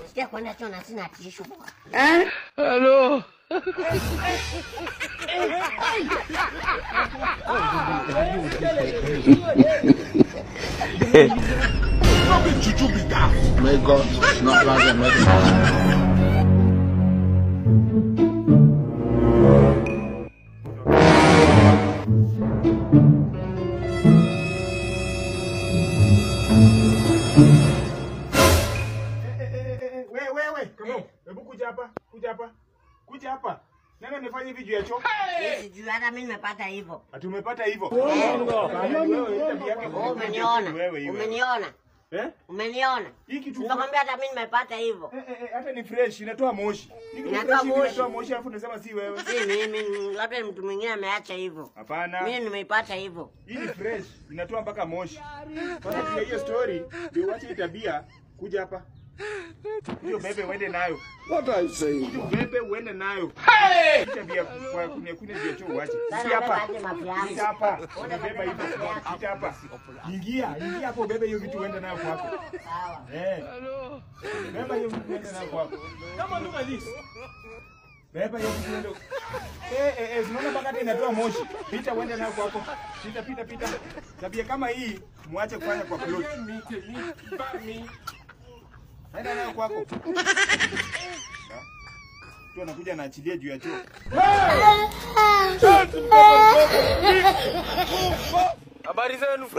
Sikia kwenda chona sina tishu. Hello. May God not like them. Kuja hapa. Nani amefanya hivi juu ya choo? Sijui hata mimi nimepata hivyo. Ati umepata hivyo? Umeniona? Umeniona? Umeniona? Hii kitu nakwambia hata mimi nimepata hivyo. Hata ni fresh, inatoa moshi. Inatoa moshi alafu unasema si wewe. Si mimi, labda mtu mwingine ameacha hivyo. Hapana. Mimi nimeipata hivyo. Hii ni fresh, inatoa mpaka moshi. Sasa hiyo story, ndio wacha tabia kuja hapa. Hiyo bebe uende nayo. What I say? Hiyo bebe uende nayo. Tabia kwa kunia ndio choo uache. Si hapa. Si hapa. Beba hiyo. Si hapa. Ingia hapo bebe hiyo vitu uende nayo kwako. Sawa. Beba hiyo vitu uende nayo kwako. Kama look at this. Beba hiyo vitu uende. Unaona mpaka inatoa moshi. Pita uende nayo kwako. Pita. Tabia kama hii muache kufanya kwa plot. Nenda nayo kwako. Tu anakuja anaachilia juu ya choo. Habari zenu.